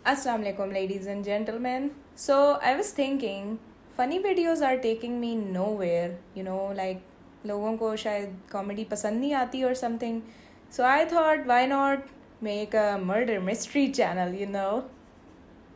Assalamu alaikum, ladies and gentlemen. So, I was thinking, funny videos are taking me nowhere, like लोगों को शायद comedy पसंद नहीं आती or something. So, I thought, why not make a murder mystery channel.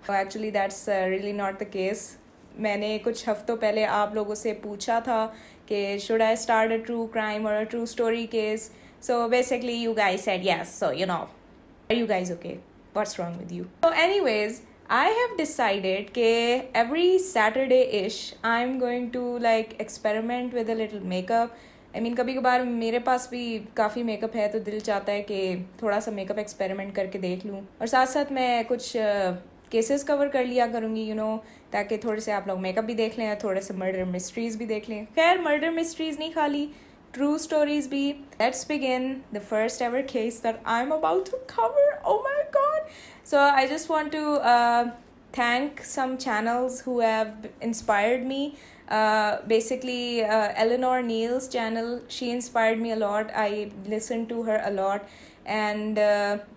Actually, that's really not the case. मैंने कुछ हफ्तों पहले आप लोगों से पूछा था कि should I start a true crime or a true story case? So, basically, you guys said yes. So, are you guys okay? What's wrong with you? So anyways, I have decided that every Saturday-ish, I'm going to like experiment with a little makeup. I mean, कभी कभार मेरे पास भी काफ़ी makeup है तो दिल चाहता है कि थोड़ा सा मेकअप एक्सपेरिमेंट करके देख लूँ और साथ साथ मैं कुछ केसेस कवर कर लिया करूँगी ताकि थोड़े से आप लोग मेकअप भी देख लें थोड़े से मर्डर मिस्ट्रीज़ भी देख लें खैर मर्डर मिस्ट्रीज़ नहीं खाली true stories be. Let's begin the first ever case that I'm about to cover. Oh my god. So I just want to thank some channels who have inspired me. Basically Eleanor Neal's channel, she inspired me a lot. I listened to her a lot. And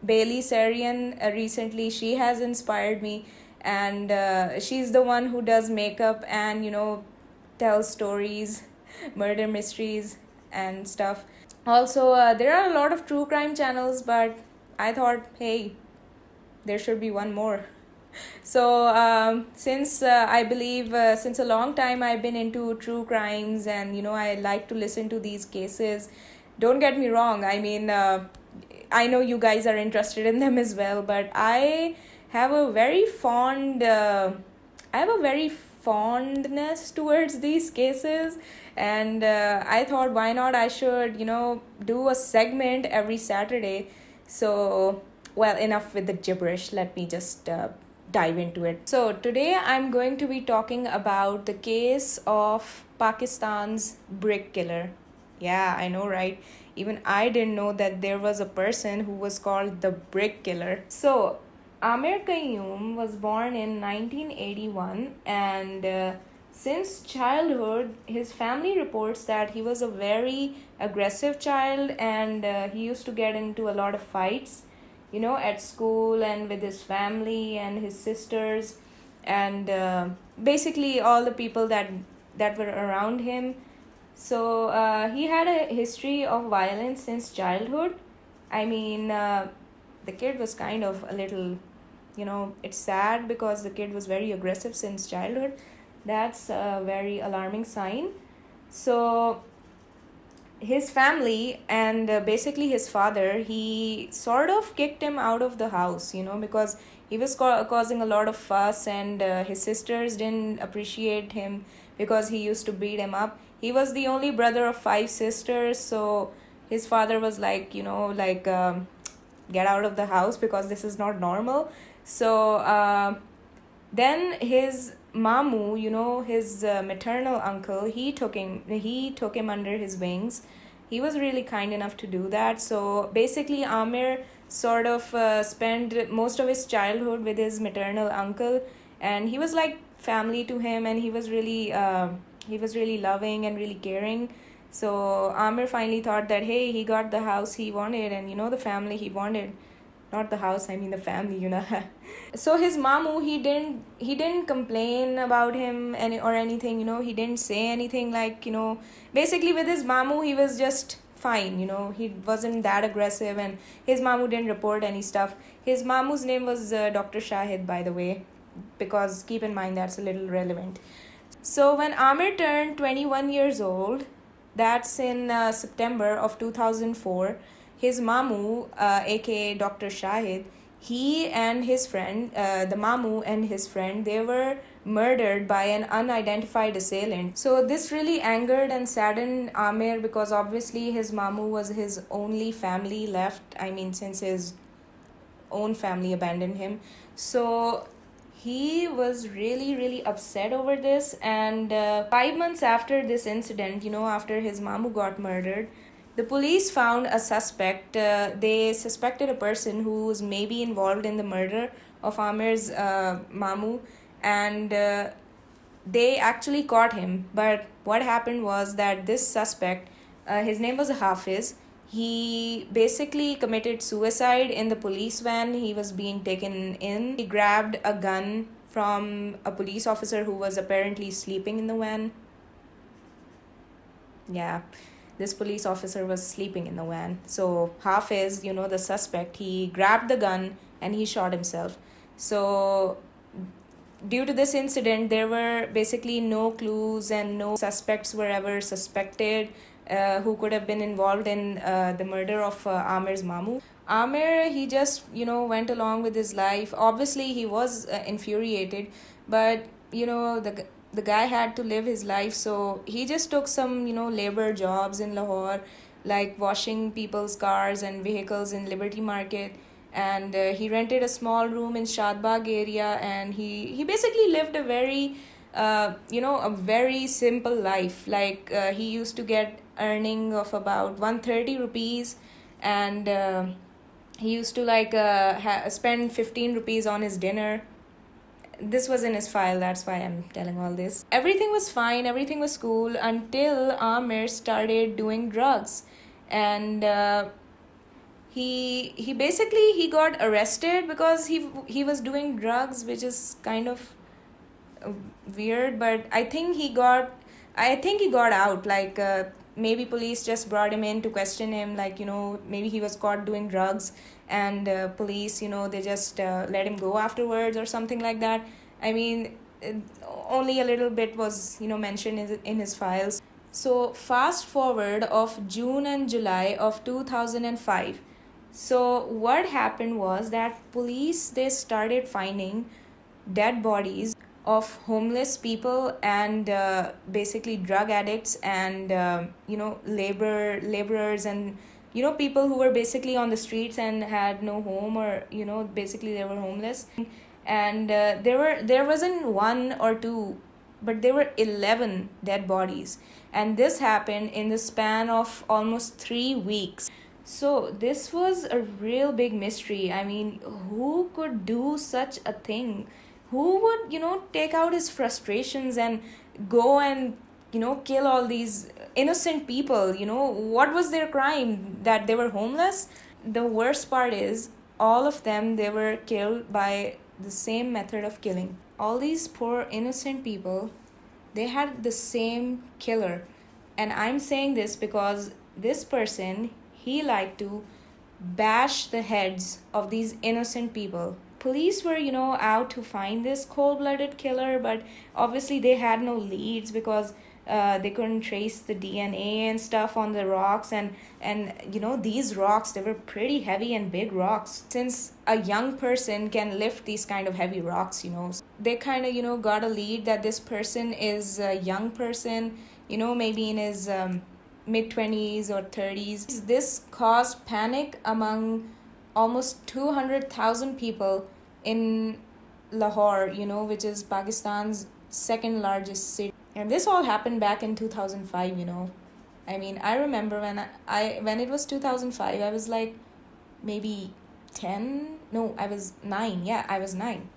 Bailey Sarian, recently she has inspired me. And she's the one who does makeup and tells stories, murder mysteries and stuff. Also, there are a lot of true crime channels, but I thought, hey, there should be one more. So since I believe since a long time I've been into true crimes and I like to listen to these cases. Don't get me wrong, I mean I know you guys are interested in them as well, but I have a very fondness towards these cases, and I thought, why not I should do a segment every Saturday. So, well, enough with the gibberish, let me just dive into it. So today I'm going to be talking about the case of Pakistan's brick killer. Yeah, I know, right? Even I didn't know that there was a person who was called the brick killer. So Amir Qayyum was born in 1981, and since childhood, his family reports that he was a very aggressive child, and he used to get into a lot of fights, at school and with his family and his sisters, and basically all the people that were around him. So he had a history of violence since childhood. I mean, the kid was kind of a little, it's sad because the kid was very aggressive since childhood. That's a very alarming sign. So his family and basically his father, he sort of kicked him out of the house, because he was causing a lot of fuss, and his sisters didn't appreciate him because he used to beat him up. He was the only brother of 5 sisters, so his father was like, get out of the house because this is not normal. So then his Mamu, his maternal uncle, he took him under his wings. He was really kind enough to do that. So basically Amir sort of spent most of his childhood with his maternal uncle, and he was like family to him, and he was really loving and really caring. So Amir finally thought that, hey, he got the house he wanted and the family he wanted. Not the house, I mean the family, So his Mamu, he didn't complain about him or anything, he didn't say anything like, basically with his Mamu, he was just fine, he wasn't that aggressive, and his Mamu didn't report any stuff. His Mamu's name was Dr. Shahid, by the way, because keep in mind that's a little relevant. So when Amir turned 21 years old, that's in September of 2004, his Mamu, aka Dr. Shahid, he and his friend, the Mamu and his friend, they were murdered by an unidentified assailant. So this really angered and saddened Amir because obviously his Mamu was his only family left. I mean, since his own family abandoned him. So he was really, really upset over this. And 5 months after this incident, after his Mamu got murdered, the police found a suspect. They suspected a person who was maybe involved in the murder of Amir's Mamu, and they actually caught him. But what happened was that this suspect, his name was Hafiz, He basically committed suicide in the police van he was being taken in. He grabbed a gun from a police officer who was apparently sleeping in the van. Yeah, this police officer was sleeping in the van. So Hafiz, the suspect, he grabbed the gun and he shot himself. So due to this incident, there were basically no clues and no suspects were ever suspected who could have been involved in the murder of Amir's Mamu. Amir, he just, went along with his life. Obviously, he was infuriated, but, the guy had to live his life, so he just took some, labor jobs in Lahore, like washing people's cars and vehicles in Liberty Market. And he rented a small room in Shadbagh area, and he basically lived a very a very simple life. Like he used to get earning of about 130 rupees, and he used to like spend 15 rupees on his dinner. This was in his file, that's why I'm telling all this. Everything was fine, everything was cool until Amir started doing drugs. And he basically he got arrested because he was doing drugs, which is kind of weird, but I think he got out. Like maybe police just brought him in to question him, like maybe he was caught doing drugs, and police they just let him go afterwards or something like that. I mean, only a little bit was mentioned in his files. So fast forward of June and July of 2005. So what happened was that police, they started finding dead bodies of homeless people and basically drug addicts and laborers and people who were basically on the streets and had no home, or basically they were homeless. And there wasn't one or two, but there were 11 dead bodies, and this happened in the span of almost 3 weeks. So this was a real big mystery. I mean, who could do such a thing? Who would take out his frustrations and go and kill all these innocent people? What was their crime? That they were homeless? The worst part is, all of them, they were killed by the same method of killing. All these poor innocent people, they had the same killer. And I'm saying this because this person, he liked to bash the heads of these innocent people. Police were out to find this cold-blooded killer, but obviously they had no leads because they couldn't trace the DNA and stuff on the rocks, and these rocks, they were pretty heavy and big rocks. Since a young person can lift these kind of heavy rocks, they kind of got a lead that this person is a young person, maybe in his mid-20s or 30s. This caused panic among almost 200,000 people in Lahore, which is Pakistan's second largest city. And this all happened back in 2005, I mean, I remember when it was 2005, I was like maybe 10. No, I was 9. Yeah, I was 9.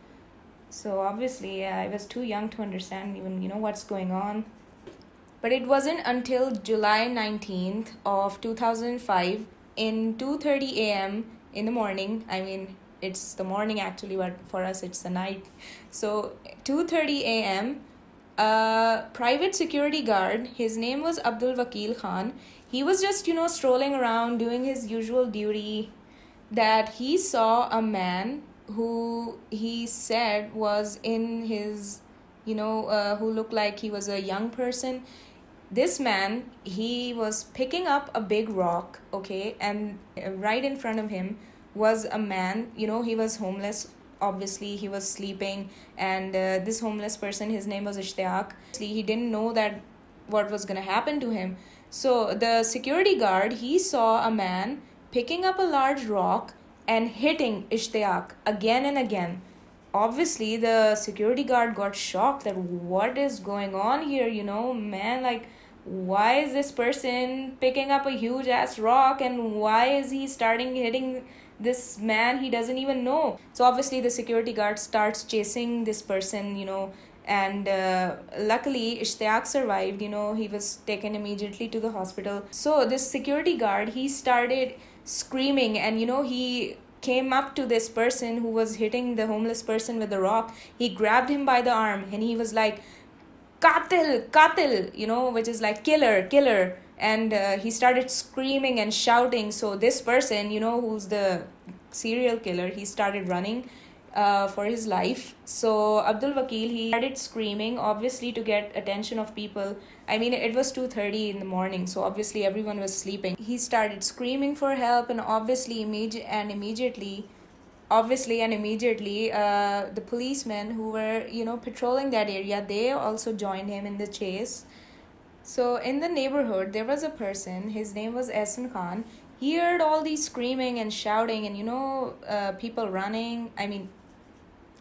So obviously, I was too young to understand even, what's going on. But it wasn't until July 19th of 2005 in 2:30 a.m. in the morning. I mean, it's the morning actually, but for us it's the night. So 2:30 a.m. a private security guard, his name was Abdul Wakil Khan. He was just strolling around doing his usual duty, that he saw a man who he said was in his who looked like he was a young person. This man, he was picking up a big rock, okay, and right in front of him was a man. He was homeless. Obviously, he was sleeping, and this homeless person, his name was Ishtiaq. He didn't know that what was going to happen to him. So the security guard, he saw a man picking up a large rock and hitting Ishtiaq again and again. Obviously, the security guard got shocked that what is going on here, man, like, why is this person picking up a huge ass rock, and why is he starting hitting this man he doesn't even know? So obviously the security guard starts chasing this person, And luckily Ishtiaq survived. He was taken immediately to the hospital. So this security guard, he started screaming, and he came up to this person who was hitting the homeless person with a rock. He grabbed him by the arm and he was like, "Qatil, qatil," which is like killer, killer. And he started screaming and shouting. So this person, who's the serial killer, he started running for his life. So Abdul Wakil, he started screaming, obviously to get attention of people. I mean, it was 2:30 in the morning, so obviously everyone was sleeping. He started screaming for help, and immediately, the policemen who were, patrolling that area, they also joined him in the chase. So in the neighborhood, there was a person, his name was Ehsan Khan. He heard all these screaming and shouting and, people running. I mean,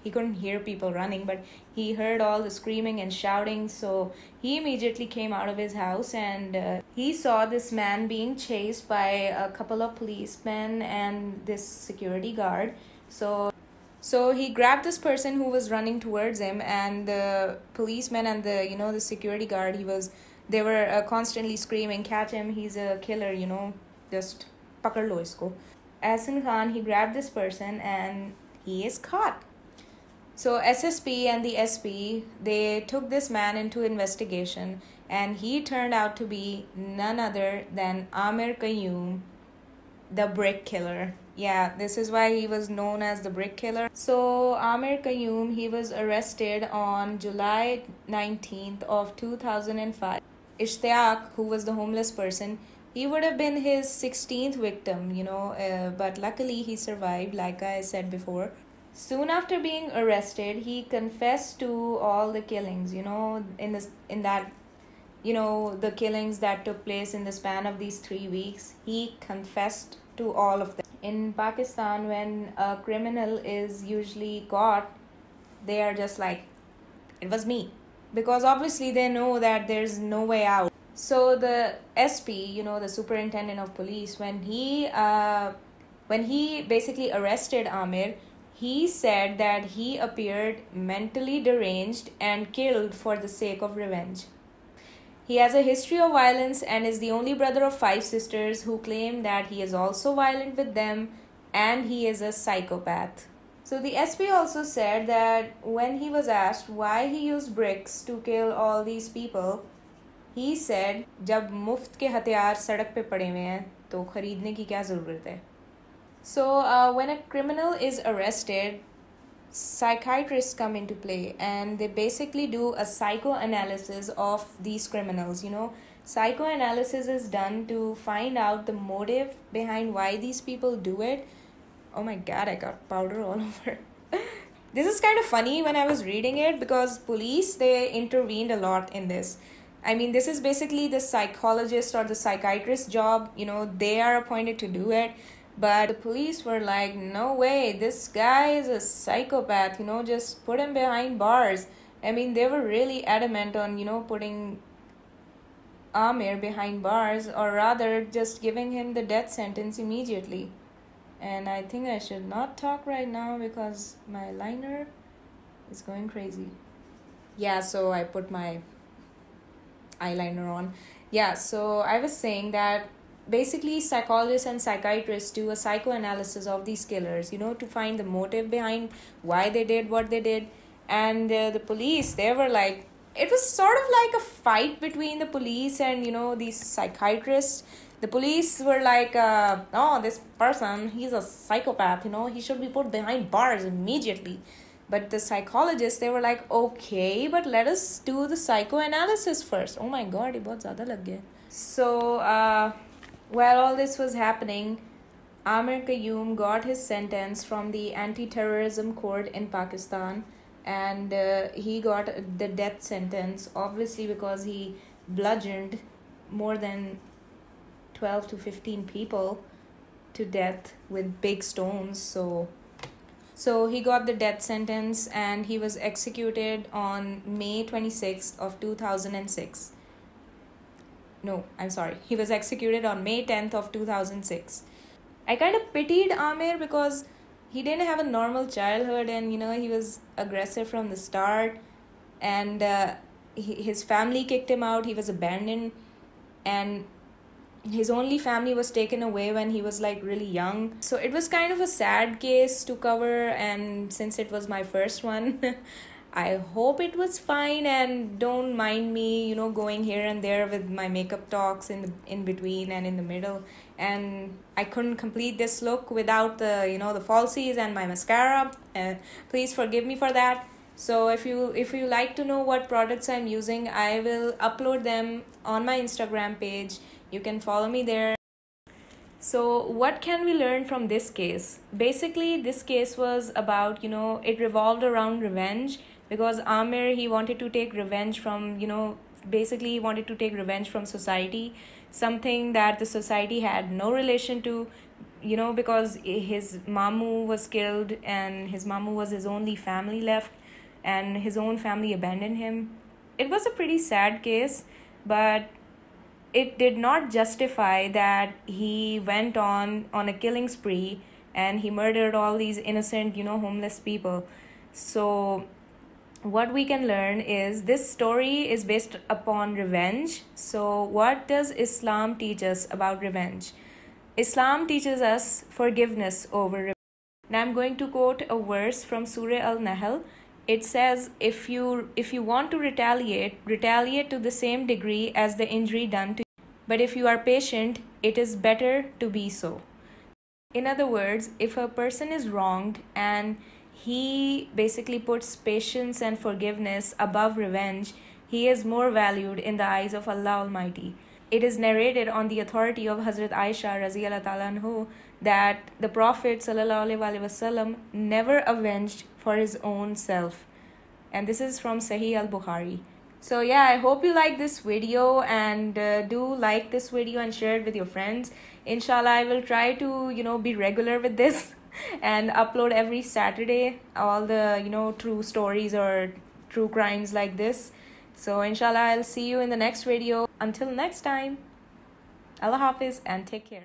he couldn't hear people running, but he heard all the screaming and shouting. So he immediately came out of his house, and he saw this man being chased by a couple of policemen and this security guard. So he grabbed this person who was running towards him, and the policeman and the security guard, they were constantly screaming, "Catch him, he's a killer, just pakad lo isko." Ehsan Khan, he grabbed this person and he is caught. So SSP and the SP, they took this man into investigation, and he turned out to be none other than Amir Qayyum, the brick killer. Yeah, this is why he was known as the brick killer. So Amir Qayyum, he was arrested on July 19th of 2005. Ishtiaq, who was the homeless person, he would have been his 16th victim, but luckily he survived, like I said before. Soon after being arrested, he confessed to all the killings, the killings that took place in the span of these 3 weeks. He confessed to all of them. In Pakistan, when a criminal is usually caught, they are just like, "It was me," because obviously they know that there's no way out. So the SP, the superintendent of police, when he basically arrested Amir, he said that he appeared mentally deranged and killed for the sake of revenge. He has a history of violence and is the only brother of 5 sisters who claim that he is also violent with them, and he is a psychopath. So the SP also said that when he was asked why he used bricks to kill all these people, he said, "जब मुफ्त के हथियार सड़क पे पड़े हुए हैं तो खरीदने की क्या ज़रूरत है?" So when a criminal is arrested, psychiatrists come into play, and they basically do a psychoanalysis of these criminals. Psychoanalysis is done to find out the motive behind why these people do it. Oh my god, I got powder all over. This is kind of funny when I was reading it, because police, they intervened a lot in this. I mean, this is basically the psychologist or the psychiatrist job. They are appointed to do it. But the police were like, "No way, this guy is a psychopath, just put him behind bars." I mean, they were really adamant on, putting Amir behind bars, or rather just giving him the death sentence immediately. And I think I should not talk right now because my liner is going crazy. Yeah, so I put my eyeliner on. Yeah, so I was saying that basically psychologists and psychiatrists do a psychoanalysis of these killers, to find the motive behind why they did what they did. And the police, they were like, it was sort of like a fight between the police and, these psychiatrists. The police were like, "Oh, this person, he's a psychopath, he should be put behind bars immediately." But the psychologists, they were like, "Okay, but let us do the psychoanalysis first." Oh my god, ye bahut zyada lag gaya. So, while all this was happening, Amir Qayyum got his sentence from the anti-terrorism court in Pakistan, and he got the death sentence, obviously because he bludgeoned more than 12 to 15 people to death with big stones. So he got the death sentence, and he was executed on May 26th of 2006. No, I'm sorry. He was executed on May 10th of 2006. I kind of pitied Amir because he didn't have a normal childhood, and he was aggressive from the start. and his family kicked him out. He was abandoned, and his only family was taken away when he was like really young. So it was kind of a sad case to cover, and since it was my first one, I hope it was fine, and don't mind me, going here and there with my makeup talks in between and in the middle. And I couldn't complete this look without the falsies and my mascara. Please forgive me for that. So if you like to know what products I'm using, I will upload them on my Instagram page. You can follow me there. So, what can we learn from this case? Basically, this case was about, it revolved around revenge, because Amir, he wanted to take revenge from, basically, he wanted to take revenge from society, something that the society had no relation to, because his mamu was killed, and his mamu was his only family left, and his own family abandoned him. It was a pretty sad case, but it did not justify that he went on a killing spree and he murdered all these innocent, homeless people. So what we can learn is this story is based upon revenge. So what does Islam teach us about revenge? Islam teaches us forgiveness over revenge. Now I'm going to quote a verse from Surah Al-Nahl. It says, if you want to retaliate to the same degree as the injury done to you. But if you are patient, it is better to be so. In other words, if a person is wronged and he basically puts patience and forgiveness above revenge, he is more valued in the eyes of Allah Almighty. It is narrated on the authority of Hazrat Aisha Raziyallahu Ta'ala Anhu that the Prophet Sallallahu Alaihi Wasallam never avenged for his own self. And this is from Sahih al-Bukhari. So yeah, I hope you like this video, and do like this video and share it with your friends. Inshallah, I will try to, be regular with this and upload every Saturday all the, true stories or true crimes like this. So inshallah, I'll see you in the next video. Until next time, Allah Hafiz and take care.